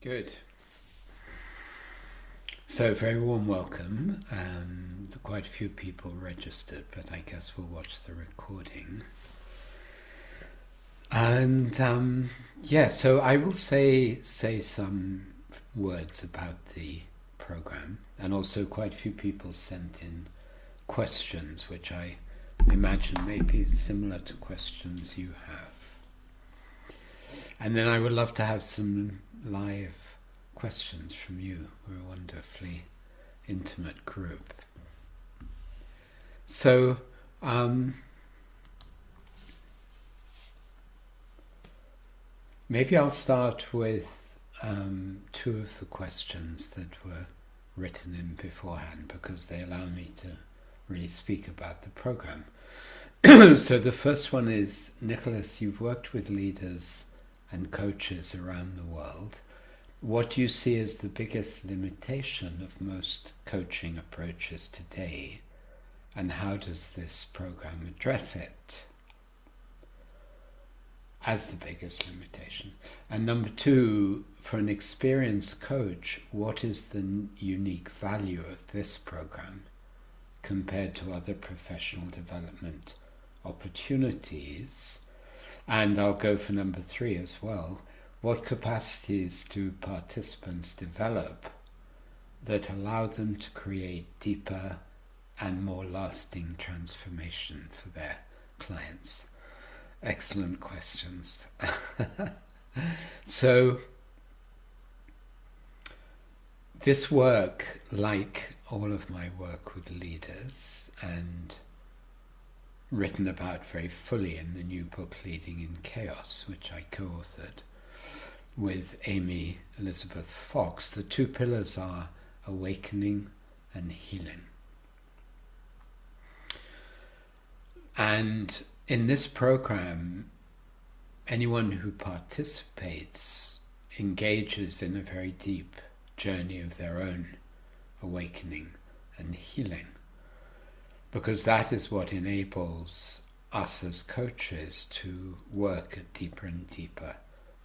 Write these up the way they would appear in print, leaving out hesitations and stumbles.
Good. So, very warm welcome. Quite a few people registered, but I guess we'll watch the recording. And so I will say some words about the program, and also quite a few people sent in questions, which I imagine may be similar to questions you have. And then I would love to have some live questions from you. We're a wonderfully intimate group. So, maybe I'll start with two of the questions that were written in beforehand, because they allow me to really speak about the program. So the first one is, Nicholas, you've worked with leaders and coaches around the world. What do you see as the biggest limitation of most coaching approaches today, and how does this program address it as the biggest limitation? And number two, for an experienced coach, what is the unique value of this program compared to other professional development opportunities? And I'll go for number three as well. What capacities do participants develop that allow them to create deeper and more lasting transformation for their clients? Excellent questions. So, this work, like all of my work with leaders, and written about very fully in the new book Leading in Chaos, which I co-authored with Amy Elizabeth Fox, the two pillars are awakening and healing. And in this program, anyone who participates engages in a very deep journey of their own awakening and healing, because that is what enables us as coaches to work at deeper and deeper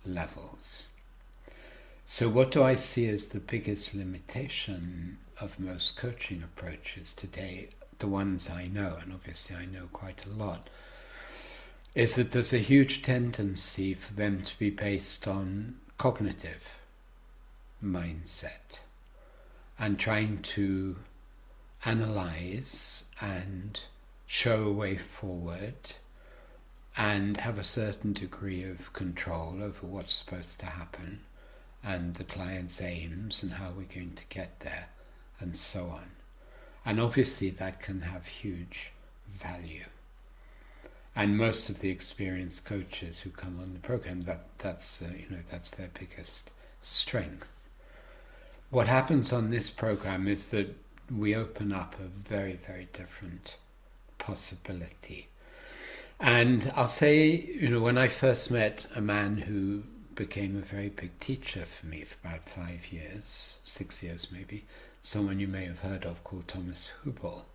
levels. So what do I see as the biggest limitation of most coaching approaches today, the ones I know, and obviously I know quite a lot, is that there's a huge tendency for them to be based on cognitive mindset and trying to analyze and show a way forward and have a certain degree of control over what's supposed to happen and the client's aims and how we're going to get there and so on. And obviously that can have huge value. And most of the experienced coaches who come on the program, that's their biggest strength. What happens on this program is that we open up a very, very different possibility. And I'll say, when I first met a man who became a very big teacher for me for about 5 years, 6 years maybe, someone you may have heard of called Thomas Hubel.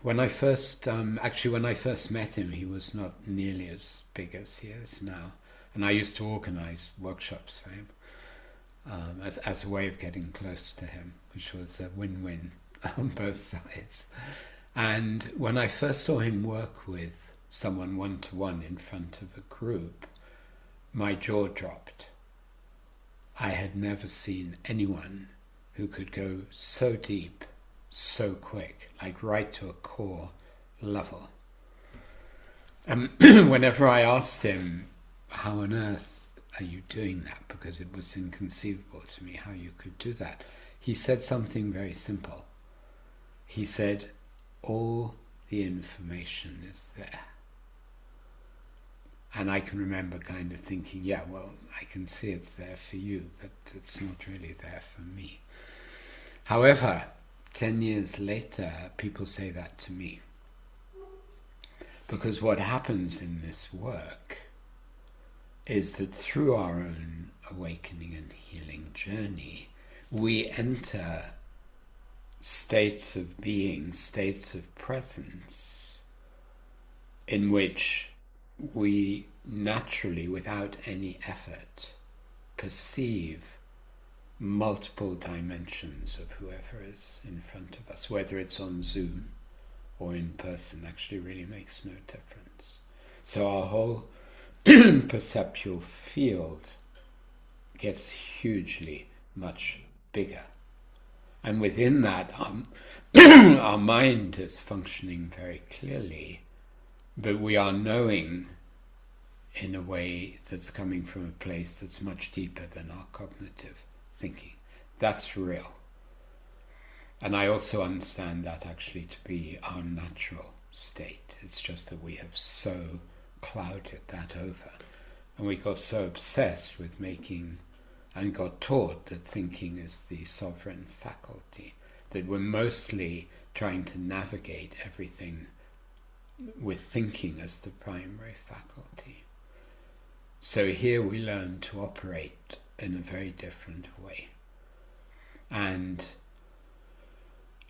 When I first met him, he was not nearly as big as he is now. And I used to organize workshops for him as a way of getting close to him, which was a win-win on both sides. And when I first saw him work with someone one-to-one in front of a group, my jaw dropped. I had never seen anyone who could go so deep, so quick, like right to a core level. And whenever I asked him, how on earth are you doing that? Because it was inconceivable to me how you could do that. He said something very simple. He said, all the information is there. And I can remember kind of thinking, yeah, well, I can see it's there for you, but it's not really there for me. However, 10 years later, people say that to me. Because what happens in this work is that through our own awakening and healing journey, we enter states of being, states of presence, in which we naturally, without any effort, perceive multiple dimensions of whoever is in front of us, whether it's on Zoom or in person, actually really makes no difference. So our whole perceptual field gets hugely much bigger. And within that, our mind is functioning very clearly, but we are knowing in a way that's coming from a place that's much deeper than our cognitive thinking. That's real. And I also understand that actually to be our natural state. It's just that we have so clouded that over. And we got so obsessed with making, and got taught that thinking is the sovereign faculty, that we're mostly trying to navigate everything with thinking as the primary faculty. So here we learn to operate in a very different way. And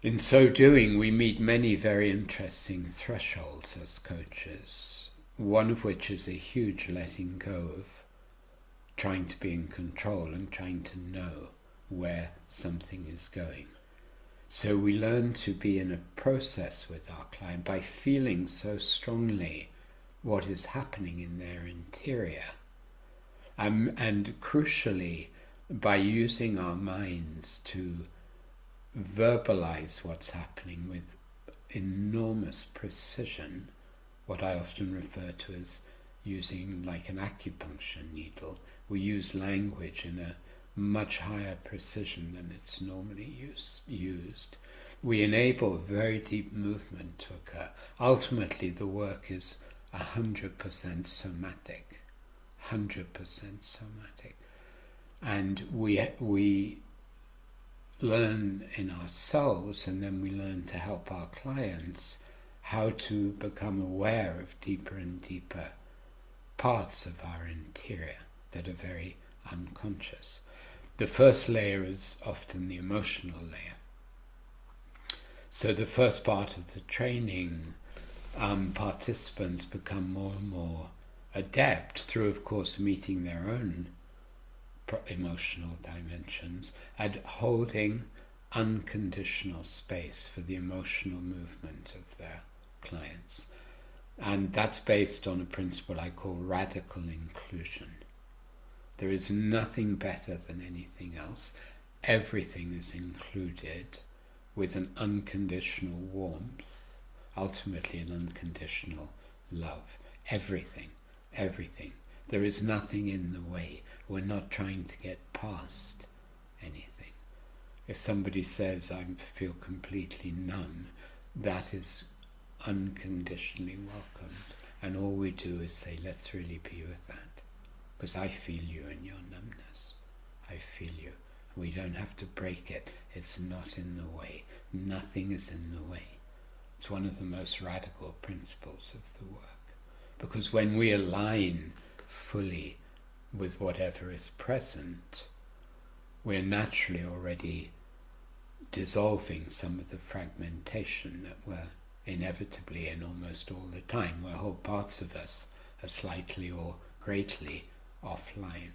in so doing, we meet many very interesting thresholds as coaches, one of which is a huge letting go of trying to be in control and trying to know where something is going. So we learn to be in a process with our client by feeling so strongly what is happening in their interior. And crucially, by using our minds to verbalize what's happening with enormous precision, what I often refer to as using like an acupuncture needle. We use language in a much higher precision than it's normally used. We enable very deep movement to occur. Ultimately, the work is 100% somatic. 100% somatic. And we learn in ourselves, and then we learn to help our clients how to become aware of deeper and deeper parts of our interior that are very unconscious. The first layer is often the emotional layer. So the first part of the training, participants become more and more adept through, of course, meeting their own emotional dimensions and holding unconditional space for the emotional movement of their clients. And that's based on a principle I call radical inclusion. There is nothing better than anything else. Everything is included with an unconditional warmth, ultimately an unconditional love. Everything. There is nothing in the way. We're not trying to get past anything. If somebody says, I feel completely numb, that is unconditionally welcomed. And all we do is say, let's really be with that. Because I feel you in your numbness. I feel you. We don't have to break it. It's not in the way. Nothing is in the way. It's one of the most radical principles of the work. Because when we align fully with whatever is present, we're naturally already dissolving some of the fragmentation that we're inevitably in almost all the time, where whole parts of us are slightly or greatly offline.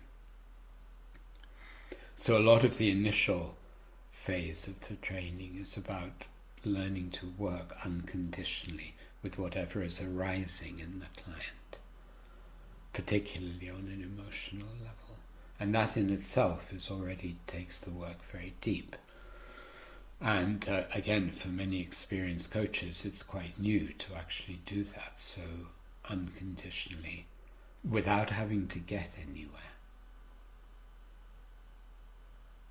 So a lot of the initial phase of the training is about learning to work unconditionally with whatever is arising in the client, particularly on an emotional level. And that in itself already takes the work very deep. And again, for many experienced coaches, it's quite new to actually do that so unconditionally, without having to get anywhere.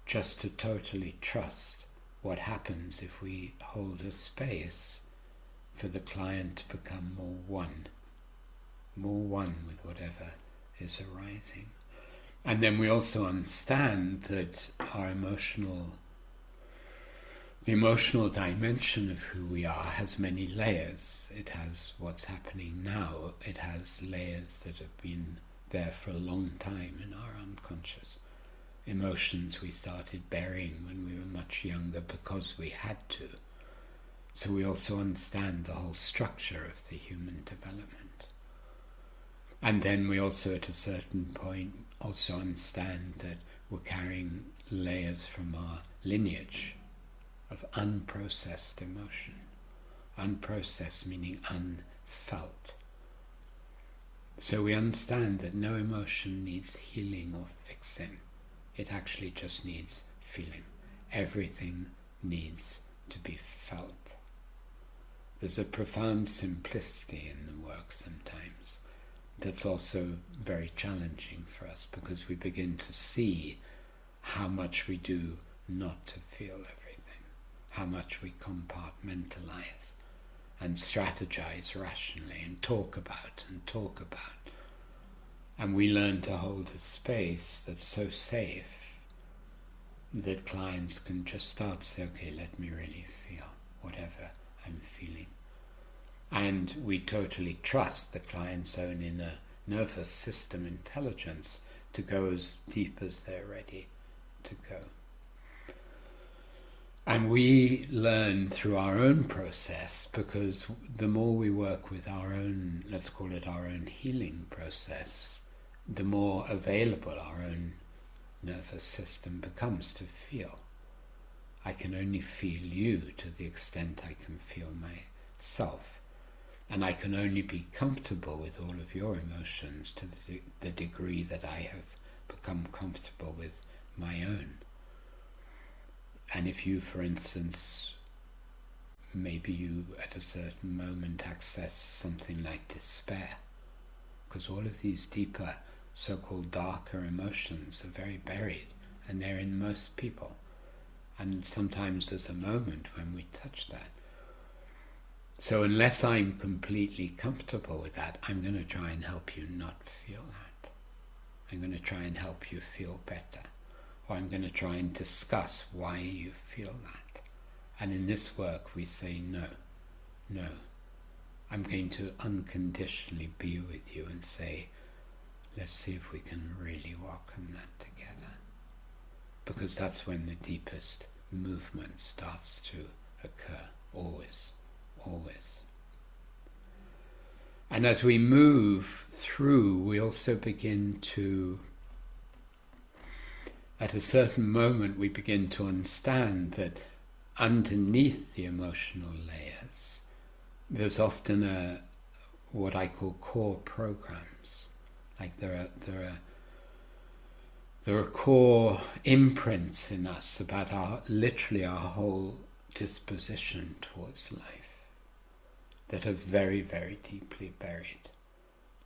Just to totally trust what happens if we hold a space for the client to become more one with whatever is arising. And then we also understand that the emotional dimension of who we are has many layers. It has what's happening now. It has layers that have been there for a long time in our unconscious. Emotions we started burying when we were much younger because we had to. So we also understand the whole structure of the human development. And then we also, at a certain point, also understand that we're carrying layers from our lineage of unprocessed emotion. Unprocessed meaning unfelt. So we understand that no emotion needs healing or fixing. It actually just needs feeling. Everything needs to be felt. There's a profound simplicity in the work sometimes that's also very challenging for us, because we begin to see how much we do not to feel everything, how much we compartmentalize and strategize rationally and talk about. And we learn to hold a space that's so safe that clients can just start to say, okay, let me really feel whatever I'm feeling. And we totally trust the client's own inner nervous system intelligence to go as deep as they're ready to go. And we learn through our own process, because the more we work with our own, let's call it our own healing process, the more available our own nervous system becomes to feel. I can only feel you to the extent I can feel myself. And I can only be comfortable with all of your emotions to the degree that I have become comfortable with my own. And if you, for instance, maybe you at a certain moment access something like despair, because all of these deeper, so-called darker emotions are very buried, and they're in most people. And sometimes there's a moment when we touch that. So unless I'm completely comfortable with that, I'm going to try and help you not feel that. I'm going to try and help you feel better. Or I'm going to try and discuss why you feel that. And in this work we say no. I'm going to unconditionally be with you and say, let's see if we can really welcome that together. Because that's when the deepest movement starts to occur, always. And as we move through, we also begin to, at a certain moment, we begin to understand that underneath the emotional layers, there's often what I call core programs. Like there are core imprints in us about literally our whole disposition towards life, that are very, very deeply buried.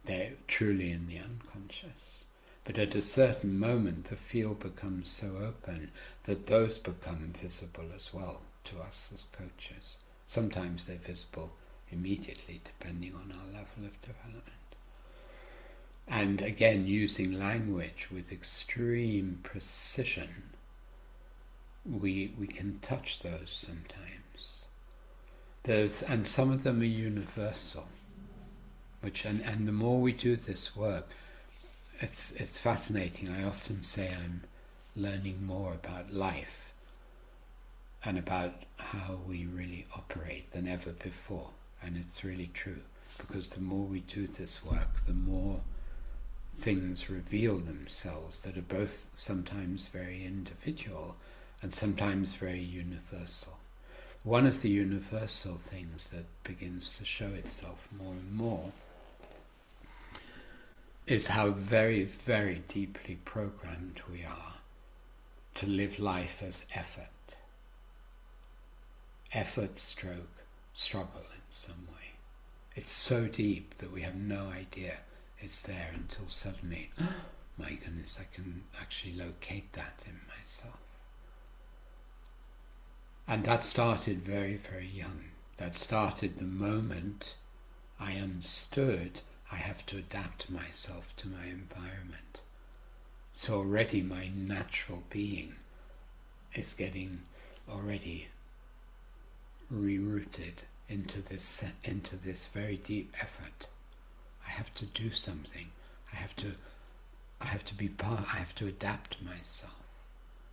They're truly in the unconscious. But at a certain moment, the field becomes so open that those become visible as well to us as coaches. Sometimes they're visible immediately, depending on our level of development. And again, using language with extreme precision, we can touch those sometimes. And some of them are universal. And the more we do this work, it's fascinating. I often say I'm learning more about life and about how we really operate than ever before. And it's really true, because the more we do this work, the more things reveal themselves that are both sometimes very individual and sometimes very universal. One of the universal things that begins to show itself more and more is how very, very deeply programmed we are to live life as effort. Effort stroke struggle in some way. It's so deep that we have no idea it's there until suddenly, oh my goodness, I can actually locate that in myself. And that started very, very young. That started the moment I understood I have to adapt myself to my environment. So already my natural being is getting already rerouted into this very deep effort. I have to do something. I have to be part. I have to adapt myself,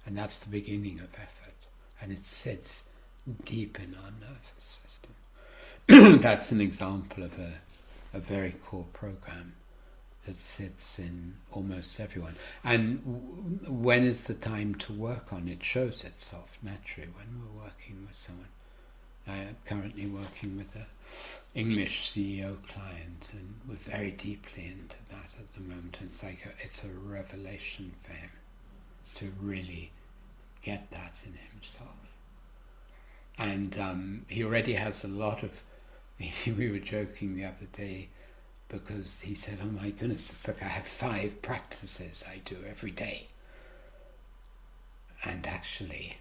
and that's the beginning of effort. And it sits deep in our nervous system. That's an example of a very core program that sits in almost everyone. And when is the time to work on it? Shows itself naturally when we're working with someone. I am currently working with an English CEO client, and we're very deeply into that at the moment. It's like it's a revelation for him to really get that in himself. And he already has a lot of, we were joking the other day, because he said, oh my goodness, it's like I have 5 practices I do every day. And actually,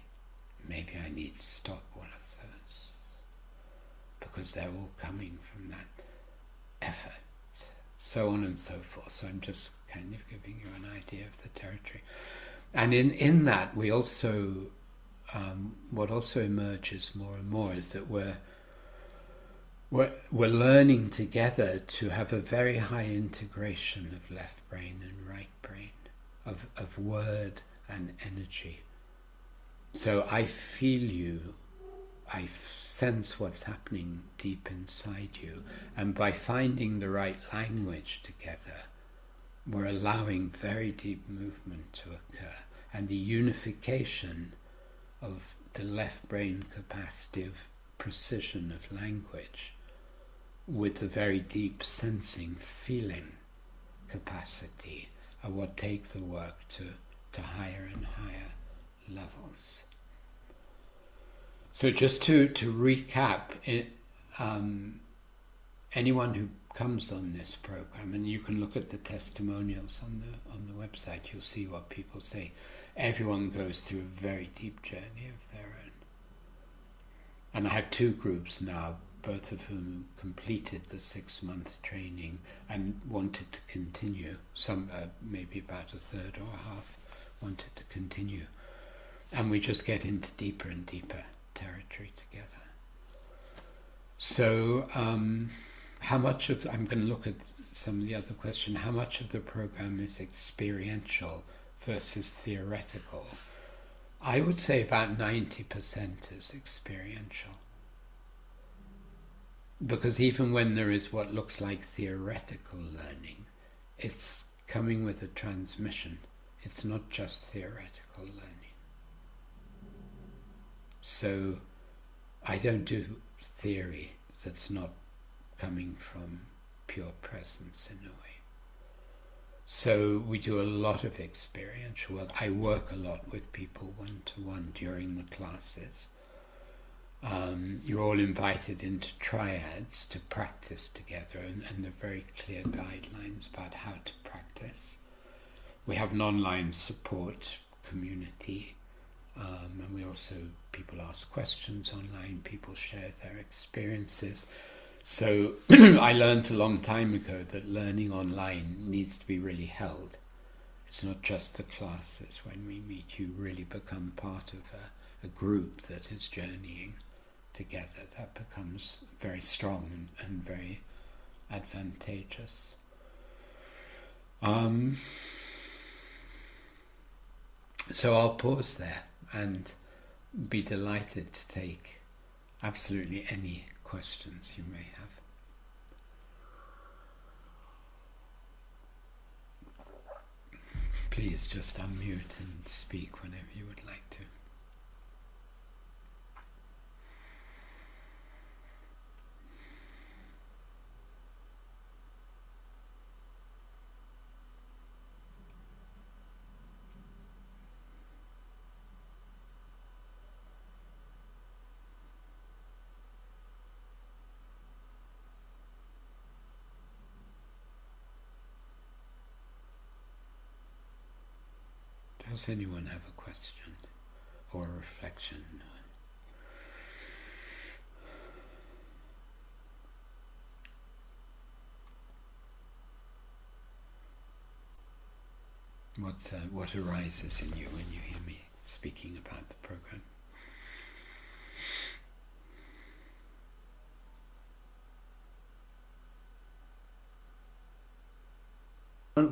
maybe I need to stop one of those, because they're all coming from that effort, so on and so forth. So I'm just kind of giving you an idea of the territory. And in that, we also, what also emerges more and more is that we're learning together to have a very high integration of left brain and right brain, of word and energy. So I feel you, I sense what's happening deep inside you, and by finding the right language together, we're allowing very deep movement to occur, and the unification of the left brain capacity of precision of language with the very deep sensing, feeling capacity are what take the work to higher and higher levels. So just to recap, anyone who comes on this program, and you can look at the testimonials on the website, you'll see what people say. Everyone goes through a very deep journey of their own. And I have 2 groups now, both of whom completed the 6-month training and wanted to continue. Some, maybe about a third or a half, wanted to continue. And we just get into deeper and deeper territory together. So, how much of, I'm going to look at some of the other questions, how much of the program is experiential versus theoretical? I would say about 90% is experiential. Because even when there is what looks like theoretical learning, it's coming with a transmission. It's not just theoretical learning. So I don't do theory that's not coming from pure presence in a way. So we do a lot of experiential work. I work a lot with people one-to-one during the classes. You're all invited into triads to practice together, and there are very clear guidelines about how to practice. We have an online support community, and we also, people ask questions online, people share their experiences. So I learned a long time ago that learning online needs to be really held. It's not just the classes. When we meet, you really become part of a group that is journeying together. That becomes very strong and very advantageous. So I'll pause there and be delighted to take absolutely any questions you may have. Please just unmute and speak whenever you would like to. Does anyone have a question or a reflection? What arises in you when you hear me speaking about the program?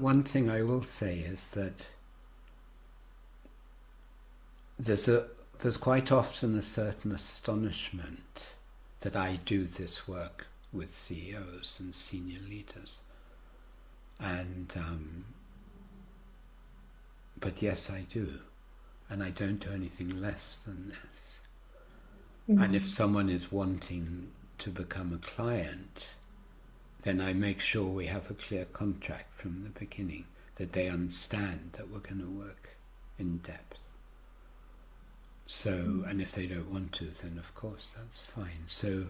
One thing I will say is that there's quite often a certain astonishment that I do this work with CEOs and senior leaders. And but yes, I do, and I don't do anything less than this. And if someone is wanting to become a client, then I make sure we have a clear contract from the beginning, that they understand that we're going to work in depth. So, and if they don't want to, then of course that's fine. So,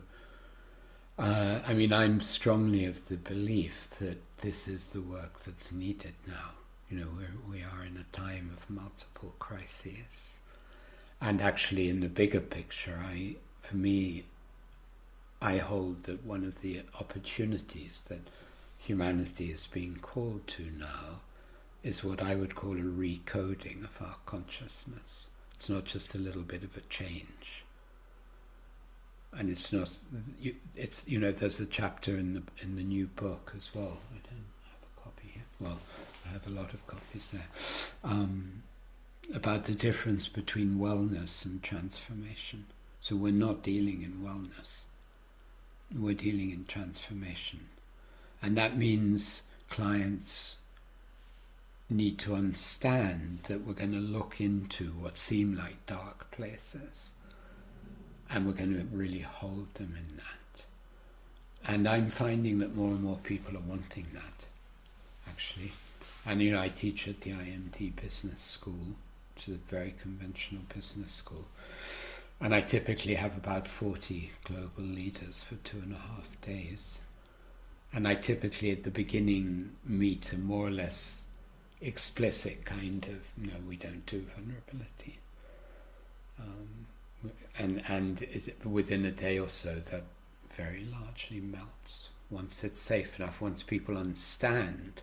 I mean, I'm strongly of the belief that this is the work that's needed now. You know, we are in a time of multiple crises. And actually, in the bigger picture, for me, I hold that one of the opportunities that humanity is being called to now is what I would call a recoding of our consciousness. It's not just a little bit of a change. And it's not, it's, you know, there's a chapter in the new book as well. I don't have a copy here. Well, I have a lot of copies there. About the difference between wellness and transformation. So we're not dealing in wellness. We're dealing in transformation. And that means clients need to understand that we're going to look into what seem like dark places, and we're going to really hold them in that. And I'm finding that more and more people are wanting that, actually. And you know, I teach at the IMT Business School, which is a very conventional business school. And I typically have about 40 global leaders for 2.5 days. And I typically at the beginning meet a more or less explicit kind of, no, we don't do vulnerability. And within a day or so, that very largely melts. Once it's safe enough, once people understand.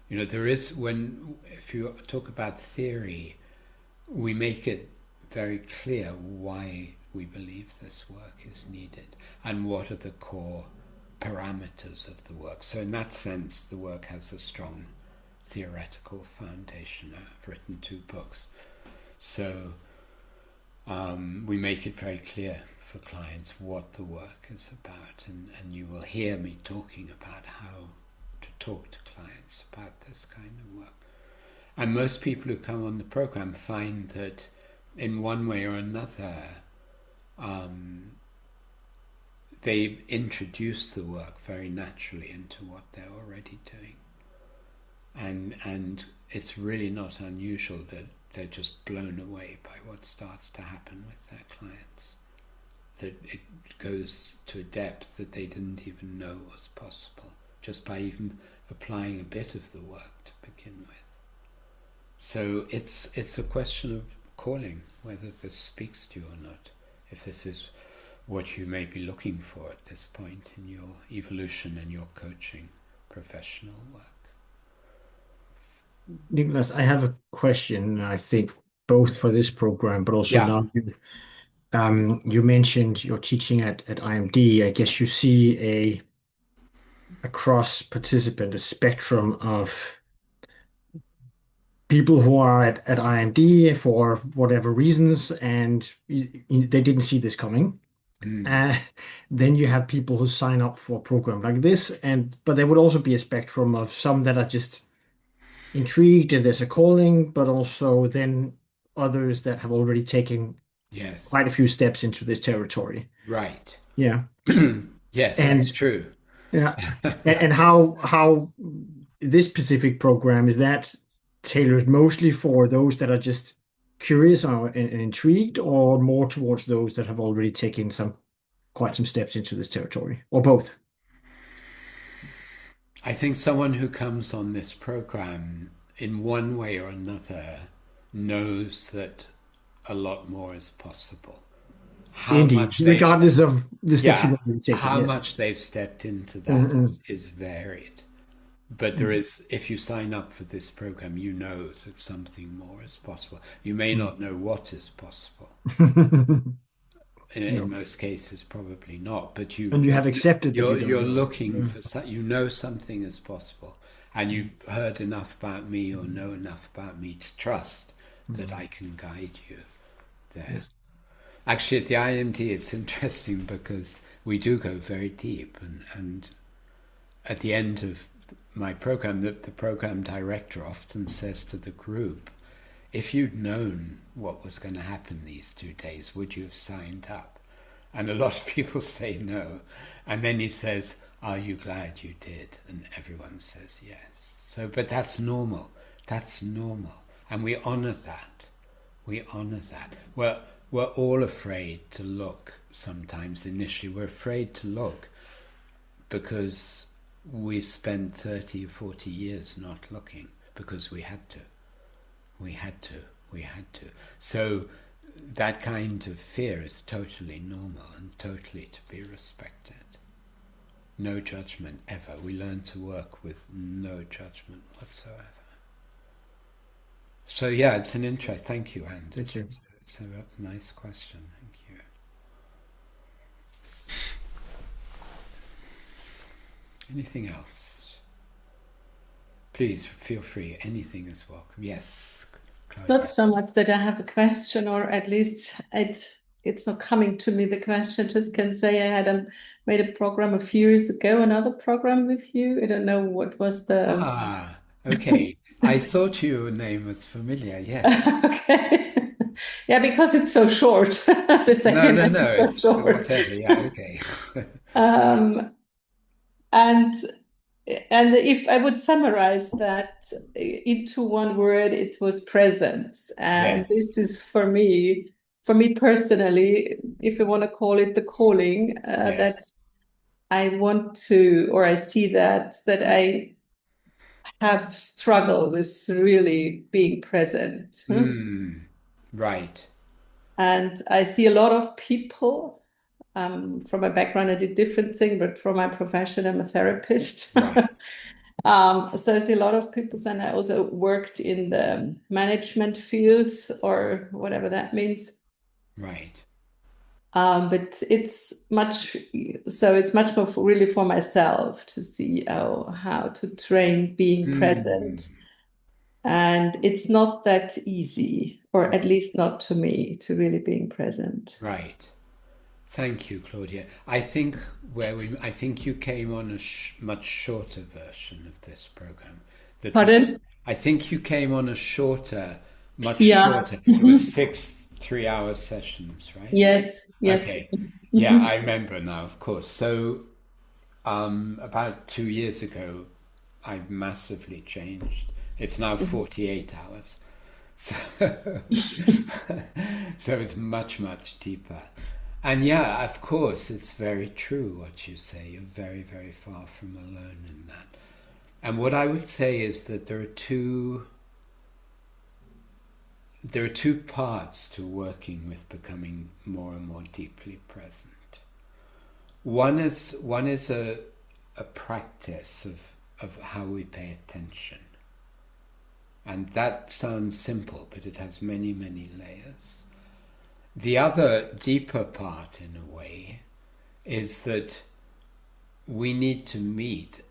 You know, there is, if you talk about theory, we make it very clear why we believe this work is needed and what are the core parameters of the work. So in that sense, the work has a strong theoretical foundation. I've written 2 books. So we make it very clear for clients what the work is about, and you will hear me talking about how to talk to clients about this kind of work. And most people who come on the program find that in one way or another, they introduce the work very naturally into what they're already doing. And it's really not unusual that they're just blown away by what starts to happen with their clients. That it goes to a depth that they didn't even know was possible, just by even applying a bit of the work to begin with. So it's a question of calling, whether this speaks to you or not, if this is what you may be looking for at this point in your evolution and your coaching professional work. Nicholas, I have a question, I think both for this program, but also Yeah. now you mentioned you're teaching at IMD. I guess you see a cross participant, a spectrum of people who are at IMD for whatever reasons, and they didn't see this coming. Mm. Uh, then you have people who sign up for a program like this, but there would also be a spectrum of some that are just intrigued and there's a calling, but also then others that have already taken Yes. quite a few steps into this territory. Right. Yeah. Yes, that's And true. yeah, and how this specific program is that tailored mostly for those that are just curious and intrigued, or more towards those that have already taken quite some steps into this territory, or both? I think someone who comes on this program in one way or another knows that a lot more is possible. How Indeed, much they've regardless of the steps you've Yeah, already taken. how Yes. much they've stepped into that Mm-mm. is varied. But there is, if you sign up for this program, you know that something more is possible. You may not know what is possible. In No. most cases, probably not. But And you have accepted that you don't you're know. looking Mm. for you know something is possible, and you've heard enough about me or know enough about me to trust that Mm. I can guide you there. Yes. Actually, at the IMD, it's interesting because we do go very deep, and at the end of my program, the program director often says to the group, if you'd known what was going to happen these 2 days, would you have signed up? And a lot of people say no. And then he says, are you glad you did? And everyone says yes. So, but that's normal. That's normal. And we honor that. We honor that. We're all afraid to look sometimes initially. We're afraid to look because we've spent 30 or 40 years not looking because we had to. We had to. So that kind of fear is totally normal and totally to be respected. No judgment ever. We learn to work with no judgment whatsoever. So yeah, it's an interest. Thank you, Anne. Thank you. It's a nice question. Thank you. Anything else? Please feel free. Anything is welcome. Yes, Claudia. Not so much that I have a question, or at least it's not coming to me, the question. Just can say I made a program a few years ago, another program with you. I don't know what was the... Okay. I thought your name was familiar, yes. Okay. Yeah, because it's so short. The second No, is so short. whatever, yeah, okay. And if I would summarize that into one word, it was presence. And Yes. this is for me personally, if you want to call it the calling, Yes. that I want to, or I see that I have struggled with really being present. Right. And I see a lot of people. From my background, I did different things, but from my profession, I'm a therapist. Right. So I see a lot of people, and I also worked in the management fields, or whatever that means. Right. But it's much more really for myself to see how to train being present. And it's not that easy, or at least not to me, to really being present. Right. Thank you, Claudia. I think you came on a much shorter version of this program. Pardon? I think you came on a shorter, much Yeah. shorter. It was 6 3-hour sessions, right? Yes. Okay. Yeah, I remember now, of course. So about 2 years ago, I massively changed. It's now 48 hours. So, so it's much, much deeper. And yeah, of course, it's very true what you say. You're very, very far from alone in that. And what I would say is that there are two parts to working with becoming more and more deeply present. One is a practice of how we pay attention. And that sounds simple, but it has many, many layers. The other deeper part, in a way, is that we need to meet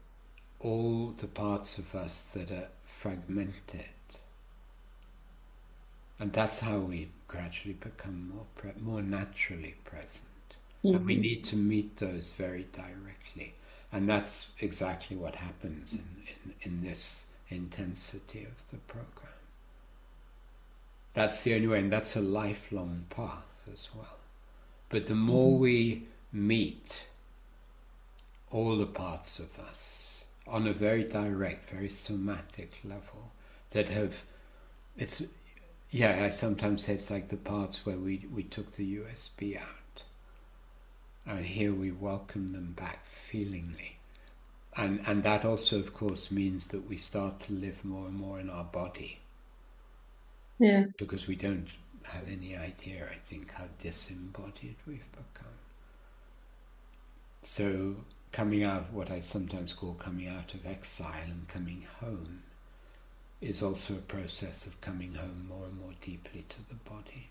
all the parts of us that are fragmented. And that's how we gradually become more naturally present. And we need to meet those very directly. And that's exactly what happens in this intensity of the program. That's the only way, and that's a lifelong path as well. But the more we meet all the parts of us on a very direct, very somatic level, I sometimes say it's like the parts where we took the USB out. And here we welcome them back feelingly. And that also, of course, means that we start to live more and more in our body. Yeah. Because we don't have any idea, I think, how disembodied we've become. So coming out, what I sometimes call coming out of exile and coming home, is also a process of coming home more and more deeply to the body.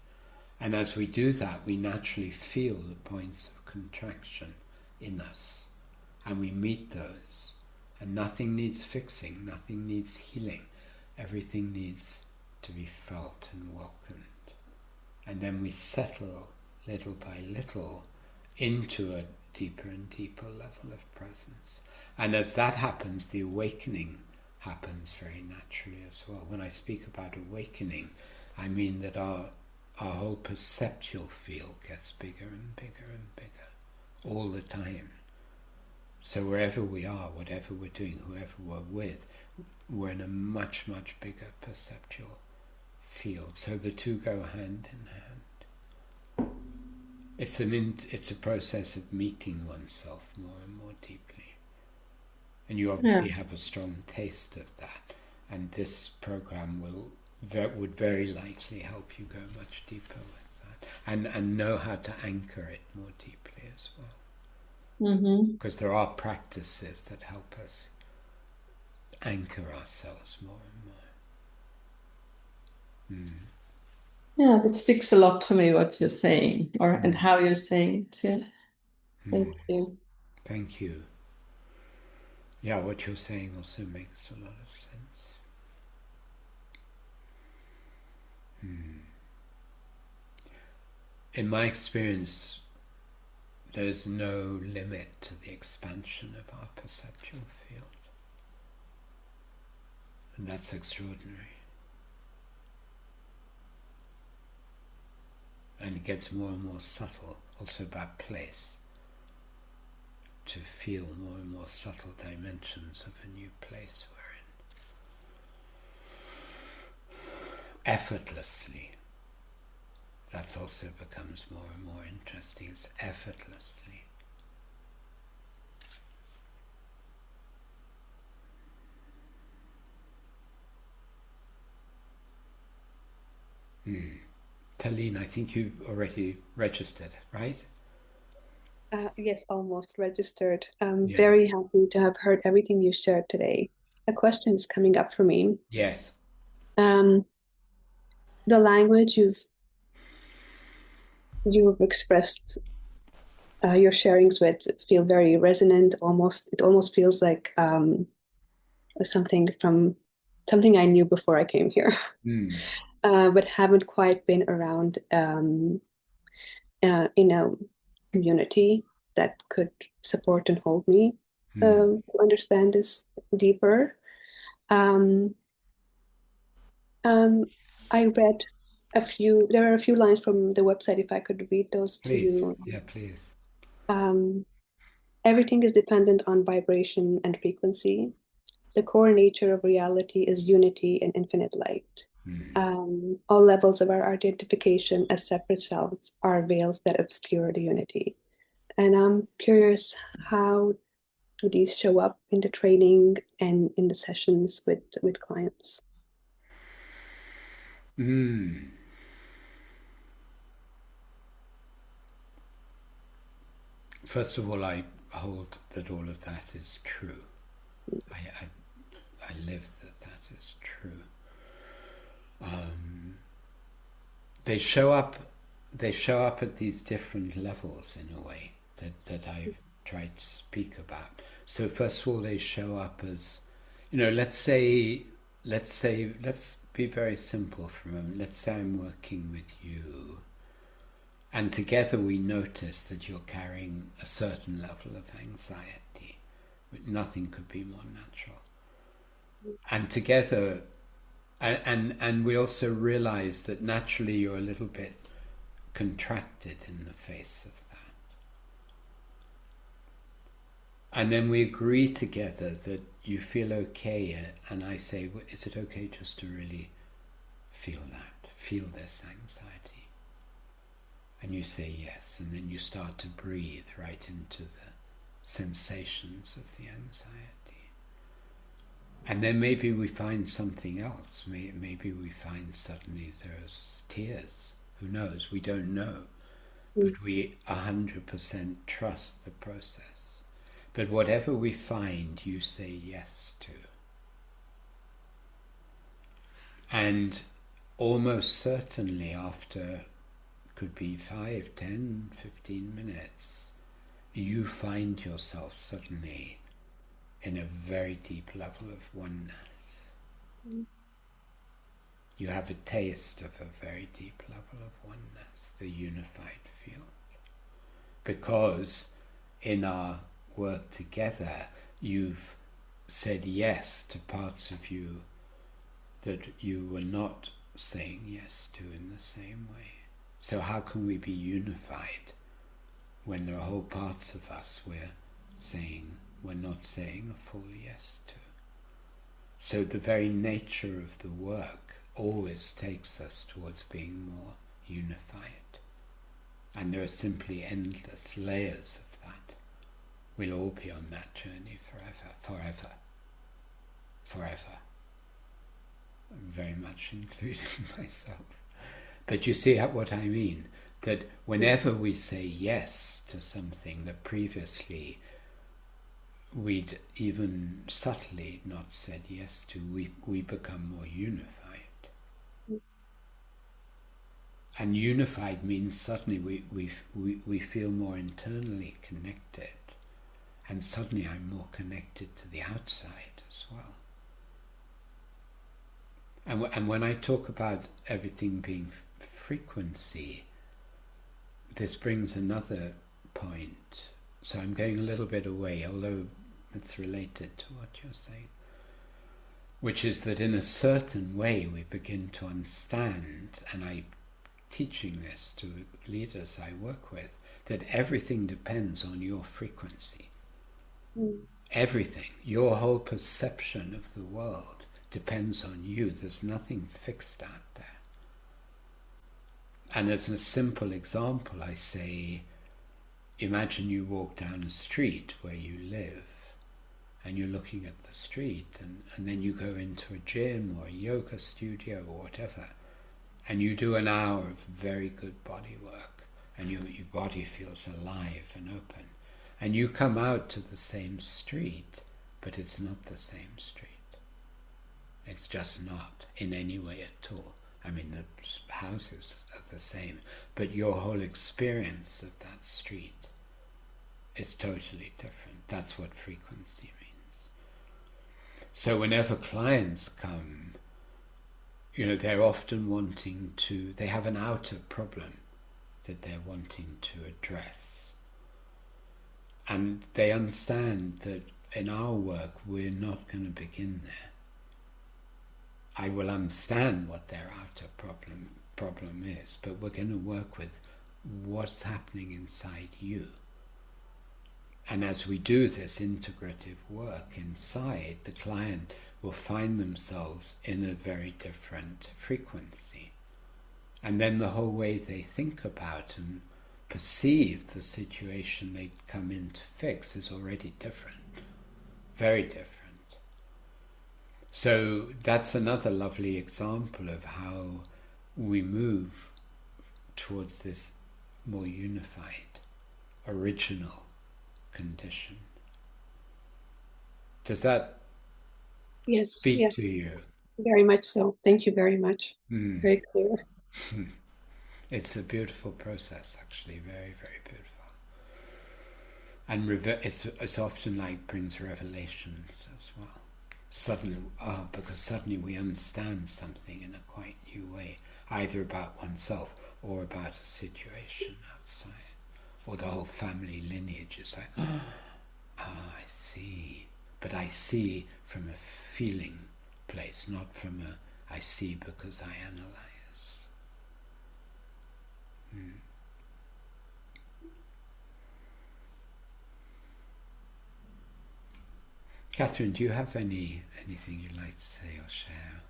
And as we do that, we naturally feel the points of contraction in us. And we meet those. And nothing needs fixing, nothing needs healing. Everything needs to be felt and welcomed. And then we settle little by little into a deeper and deeper level of presence. And as that happens, the awakening happens very naturally as well. When I speak about awakening, I mean that our whole perceptual field gets bigger and bigger and bigger all the time. So wherever we are, whatever we're doing, whoever we're with, we're in a much, much bigger perceptual field. So the two go hand in hand. It's a process of meeting oneself more and more deeply. And you obviously have a strong taste of that. And this program would very likely help you go much deeper with that. And know how to anchor it more deeply as well. Because there are practices that help us anchor ourselves more and more. Yeah, that speaks a lot to me, what you're saying, and how you're saying it. Yeah. Thank you. Thank you. Yeah, what you're saying also makes a lot of sense. In my experience, there's no limit to the expansion of our perceptual field. And that's extraordinary. And it gets more and more subtle, also about place, to feel more and more subtle dimensions of a new place we're in. Effortlessly. That also becomes more and more interesting. It's effortlessly. Talene, I think you already registered, right? Yes, almost registered. I'm very happy to have heard everything you shared today. A question is coming up for me. Yes. The language you've expressed your sharings with feel very resonant. It almost feels like something I knew before I came here, but haven't quite been around in a community that could support and hold me to understand this deeper. I read there are a few lines from the website, if I could read those to you. Yeah, please. Everything is dependent on vibration and frequency. The core nature of reality is unity and infinite light. All levels of our identification as separate selves are veils that obscure the unity. And I'm curious, how do these show up in the training and in the sessions with clients? First of all, I hold that all of that is true. I live that is true. They show up at these different levels in a way that I've tried to speak about. So first of all, they show up as, let's be very simple for a moment. Let's say I'm working with you, and together we notice that you're carrying a certain level of anxiety. Nothing could be more natural. And together, and we also realize that naturally you're a little bit contracted in the face of that. And then we agree together that you feel okay, and I say, is it okay just to really feel this anxiety? And you say yes, and then you start to breathe right into the sensations of the anxiety. And then maybe we find something else. Maybe we find suddenly there's tears. Who knows? We don't know. But we 100% trust the process. But whatever we find, you say yes to. And almost certainly after, could be 5, 10, 15 minutes, you find yourself suddenly in a very deep level of oneness. You have a taste of a very deep level of oneness, the unified field. Because in our work together, you've said yes to parts of you that you were not saying yes to in the same way. So how can we be unified when there are whole parts of us we're not saying a full yes to? So the very nature of the work always takes us towards being more unified. And there are simply endless layers of that. We'll all be on that journey forever. Very much including myself. But you see what I mean? That whenever we say yes to something that previously we'd even subtly not said yes to, we become more unified. And unified means suddenly we feel more internally connected, and suddenly I'm more connected to the outside as well. And when I talk about everything being frequency, this brings another point. So I'm going a little bit away, although it's related to what you're saying, which is that in a certain way we begin to understand, and I'm teaching this to leaders I work with, that everything depends on your frequency. Everything, your whole perception of the world depends on you. There's nothing fixed out there. And as a simple example, I say, imagine you walk down a street where you live, and you're looking at the street, and then you go into a gym or a yoga studio or whatever, and you do an hour of very good body work, and your body feels alive and open, and you come out to the same street, but it's not the same street. It's just not in any way at all. I mean, the houses are the same, but your whole experience of that street is totally different. That's what frequency means. So whenever clients come, they're often they have an outer problem that they're wanting to address. And they understand that in our work, we're not going to begin there. I will understand what their outer problem is, but we're going to work with what's happening inside you. And as we do this integrative work inside, the client will find themselves in a very different frequency. And then the whole way they think about and perceive the situation they come in to fix is already different, very different. So that's another lovely example of how we move towards this more unified, original condition. Does that speak to you? Very much so. Thank you very much. Very clear. It's a beautiful process, actually, very, very beautiful. And it's often like brings revelations as well. Because suddenly we understand something in a quite new way, either about oneself or about a situation outside, or the whole family lineage is like, I see. But I see from a feeling place, not from I see because I analyze. Catherine, do you have anything you'd like to say or share?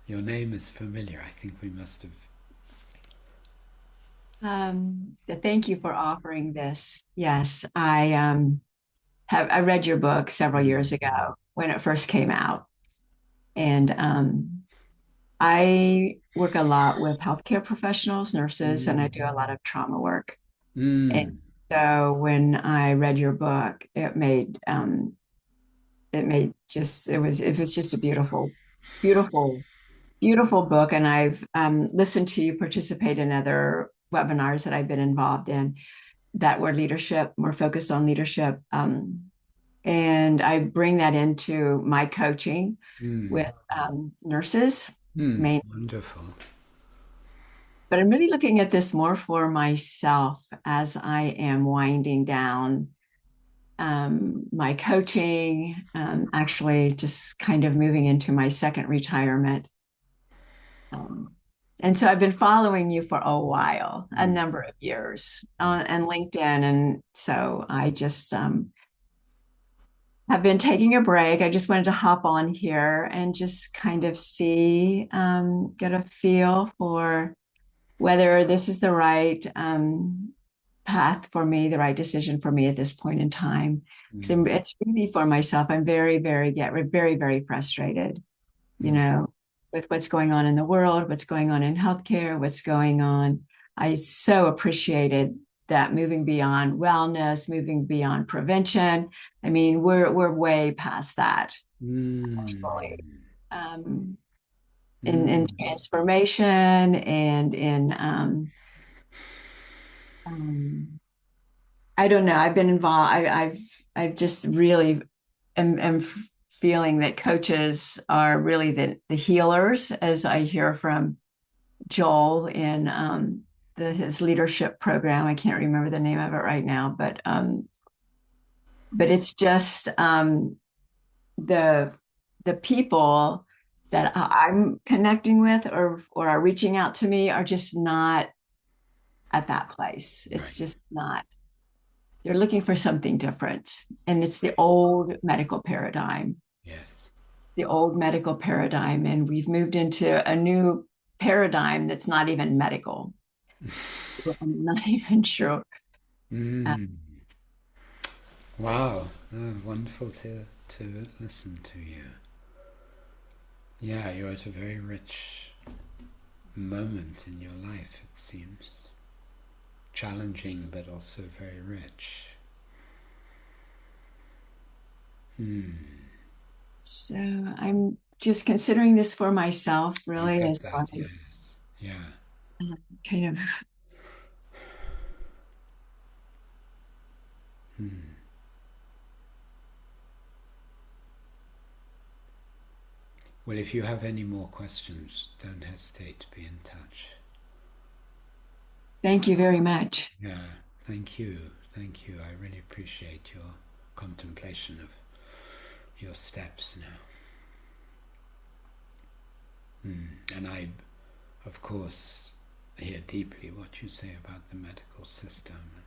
Your name is familiar. I think we must have. Thank you for offering this. Yes, I read your book several years ago when it first came out, and I work a lot with healthcare professiononals, nurses, and I do a lot of trauma work. And so when I read your book, it was just a beautiful, beautiful, beautiful book. And I've listened to you participate in other webinars that I've been involved in that were more focused on leadership. And I bring that into my coaching with nurses. Wonderful. But I'm really looking at this more for myself as I am winding down my coaching, actually just kind of moving into my second retirement. And so I've been following you for a while, a number of years on LinkedIn. And so I just have been taking a break. I just wanted to hop on here and just kind of see, get a feel for whether this is the right path for me, the right decision for me at this point in time. It's really for myself. I'm very, very frustrated, you know, with what's going on in the world, what's going on in healthcare, what's going on. I so appreciated that moving beyond wellness, moving beyond prevention. I mean, we're way past that. Actually. In transformation and in I don't know. I've been involved. I've just really am feeling that coaches are really the healers, as I hear from Joel in his leadership program. I can't remember the name of it right now, but it's just the people that I'm connecting with or are reaching out to me are just not at that place. It's just not. They're looking for something different. And it's the old medical paradigm. Yes. The old medical paradigm. And we've moved into a new paradigm that's not even medical. I'm not even sure. Wow. Wonderful to listen to you. Yeah, you're at a very rich moment in your life, it seems. Challenging, but also very rich. So I'm just considering this for myself, really, as that, yes. Yeah. Kind of. Well, if you have any more questions, don't hesitate to be in touch. Thank you very much. Yeah, thank you. Thank you. I really appreciate your contemplation of your steps now. And I, of course, hear deeply what you say about the medical system and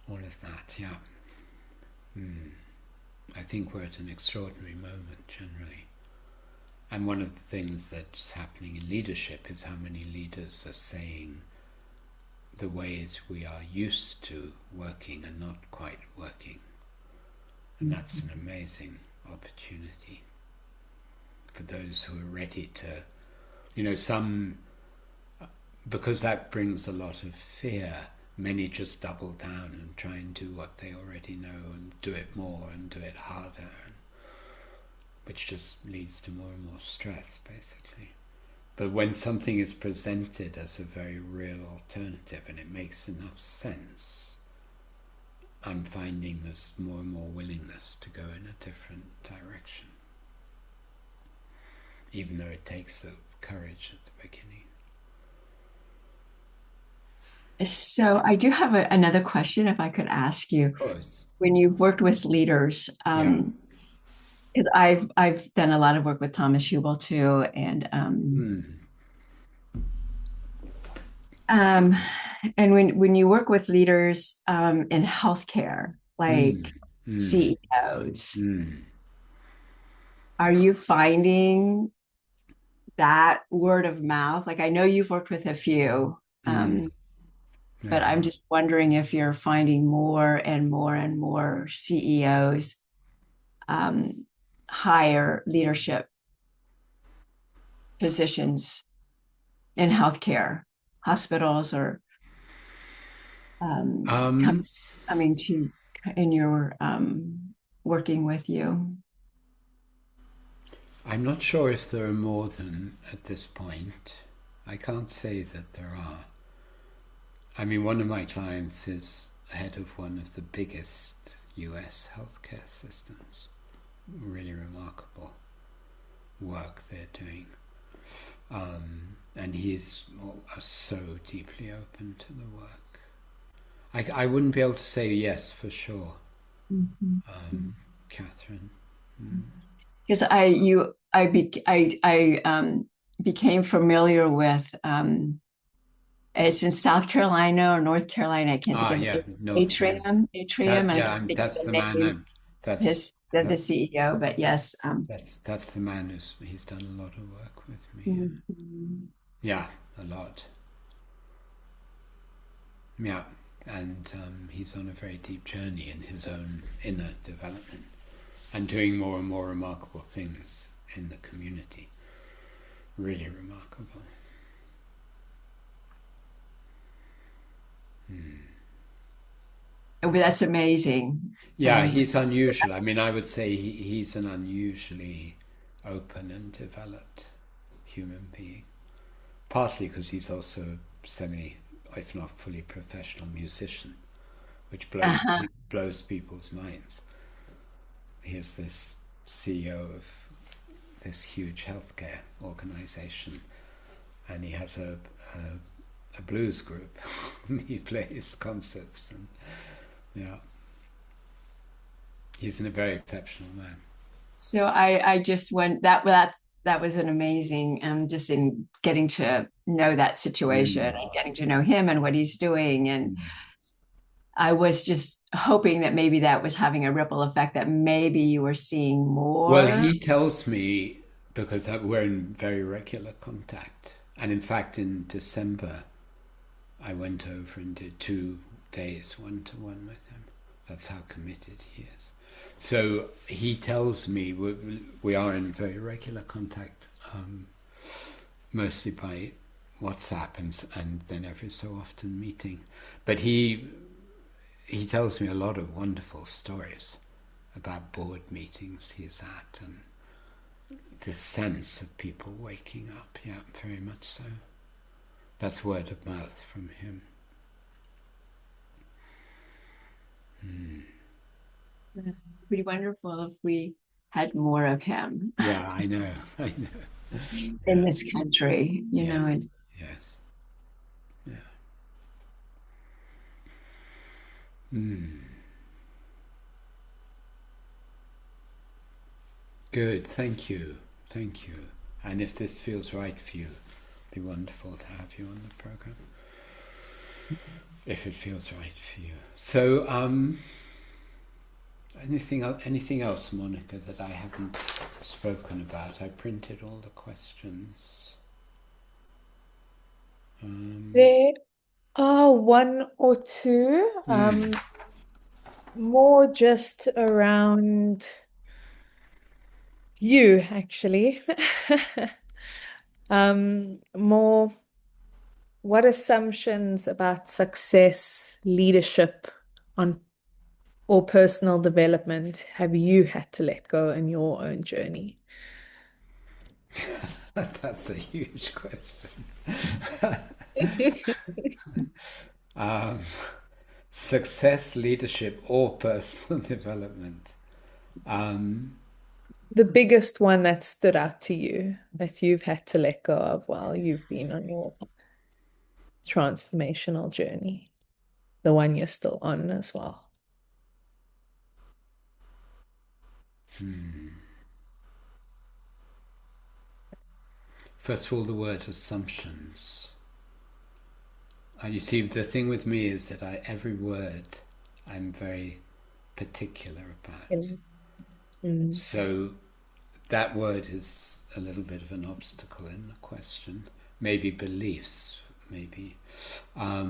all of that, yeah. I think we're at an extraordinary moment generally. And one of the things that's happening in leadership is how many leaders are saying the ways we are used to working are not quite working. And that's an amazing opportunity for those who are ready to, some, because that brings a lot of fear, many just double down and try and do what they already know and do it more and do it harder, which just leads to more and more stress, basically. But when something is presented as a very real alternative and it makes enough sense, I'm finding there's more and more willingness to go in a different direction, even though it takes the courage at the beginning. So I do have another question, if I could ask you. Of course. When you've worked with leaders, I've done a lot of work with Thomas Hubel too, and when you work with leaders in healthcare, like CEOs, are you finding that word of mouth? Like, I know you've worked with a few, but I'm just wondering if you're finding more and more and more CEOs hire leadership positions in healthcare, hospitals, or coming to in your working with you. I'm not sure if there are more than at this point. I can't say that there are. I mean, one of my clients is head of one of the biggest US healthcare systems. Really remarkable work they're doing. And he's so deeply open to the work. I wouldn't be able to say yes for sure, Catherine. Because I became familiar with it's in South Carolina or North Carolina. I can't think of it. Atrium, and I think that's the name man. That's the CEO. But yes, that's the man he's done a lot of work with me. Yeah, a lot. Yeah, and he's on a very deep journey in his own inner development and doing more and more remarkable things in the community. Really remarkable. but that's amazing. Yeah, he's unusual. I mean, I would say he's an unusually open and developed human being. Partly because he's also semi, if not fully professional musician, which blows people's minds. He's this CEO of this huge healthcare organization, and he has a blues group. He plays concerts, and yeah, he's a very exceptional man. So I just went that was an amazing just in getting to know that situation and getting to know him and what he's doing, and I was just hoping that maybe that was having a ripple effect, that maybe you were seeing more. Well, he tells me, because we're in very regular contact, and in fact in December I went over and did 2 days one-to-one with him. That's how committed he is. So he tells me we are in very regular contact, mostly by WhatsApp and then every so often meeting. But he tells me a lot of wonderful stories about board meetings he's at and this sense of people waking up. Yeah, very much so. That's word of mouth from him. It'd be wonderful if we had more of him. Yeah, I know. In this country, you know. Yes. Yeah. Good, thank you. And if this feels right for you, it'd be wonderful to have you on the program. If it feels right for you. So, anything else, Monica, that I haven't spoken about? I printed all the questions. There are one or two, more just around you, actually. More, what assumptions about success, leadership, or personal development have you had to let go in your own journey? That's a huge question. Success, leadership, or personal development. The biggest one that stood out to you that you've had to let go of while you've been on your transformational journey, the one you're still on as well. First of all, the word assumptions. You see, the thing with me is that every word I'm very particular about. So that word is a little bit of an obstacle in the question. Maybe beliefs, maybe. I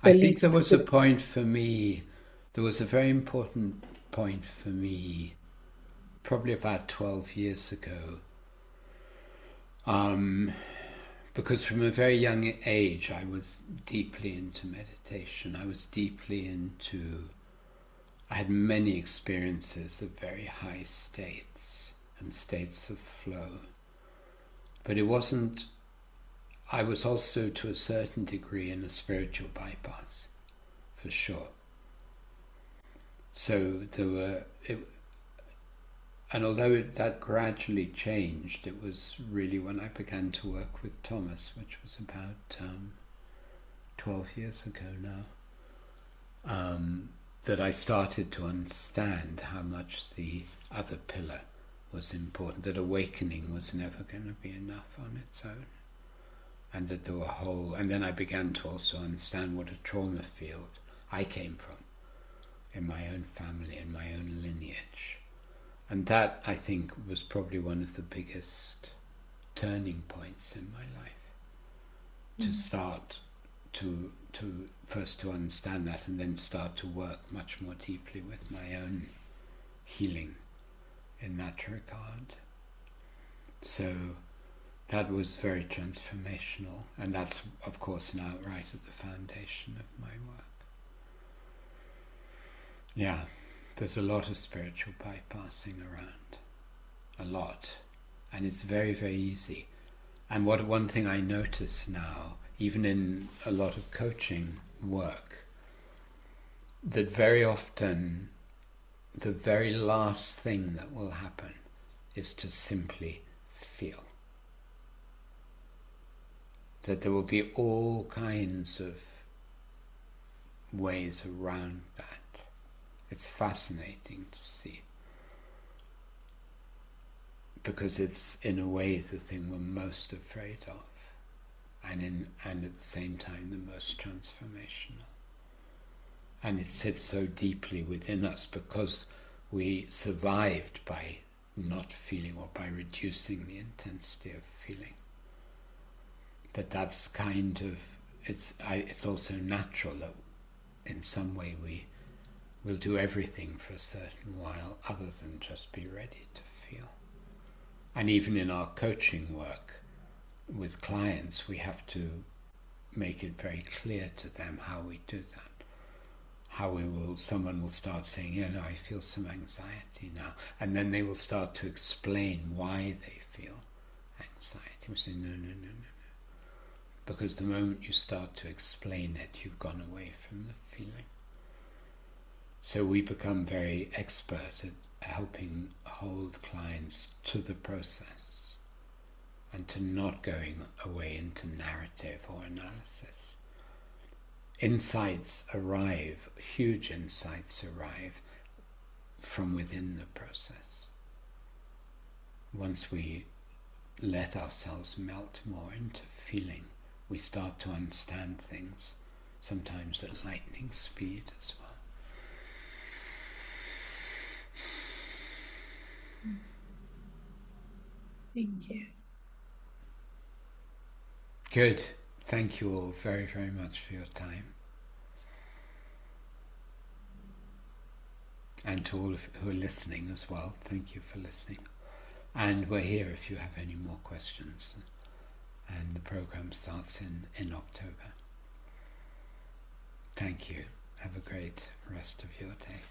think there was a point for me, there was a very important point for me, probably about 12 years ago. Because from a very young age, I was deeply into meditation. I had many experiences of very high states and states of flow. But I was also to a certain degree in a spiritual bypass, for sure. So And although that gradually changed, it was really when I began to work with Thomas, which was about 12 years ago now, that I started to understand how much the other pillar was important, that awakening was never going to be enough on its own, and that there were and then I began to also understand what a trauma field I came from, in my own family, in my own lineage. And that, I think, was probably one of the biggest turning points in my life, to start to first to understand that, and then start to work much more deeply with my own healing in that regard. So that was very transformational, and that's, of course, now right at the foundation of my work. Yeah, there's a lot of spiritual bypassing around, a lot, and it's very, very easy. And one thing I notice now, even in a lot of coaching work, that very often the very last thing that will happen is to simply feel. That there will be all kinds of ways around that. It's fascinating to see, because it's in a way the thing we're most afraid of, and at the same time the most transformational. And it sits so deeply within us because we survived by not feeling, or by reducing the intensity of feeling. That's kind of, it's also natural that in some way we'll do everything for a certain while other than just be ready to feel. And even in our coaching work with clients, we have to make it very clear to them how we do that. How someone will start saying, I feel some anxiety now. And then they will start to explain why they feel anxiety. We say, no. Because the moment you start to explain it, you've gone away from the feeling. So we become very expert at helping hold clients to the process and to not going away into narrative or analysis. Insights arrive, huge insights arrive from within the process. Once we let ourselves melt more into feeling, we start to understand things, sometimes at lightning speed as well. Thank you. Good. Thank you all very, very much for your time. And to all who are listening as well, thank you for listening. And we're here if you have any more questions. And the program starts in October. Thank you. Have a great rest of your day.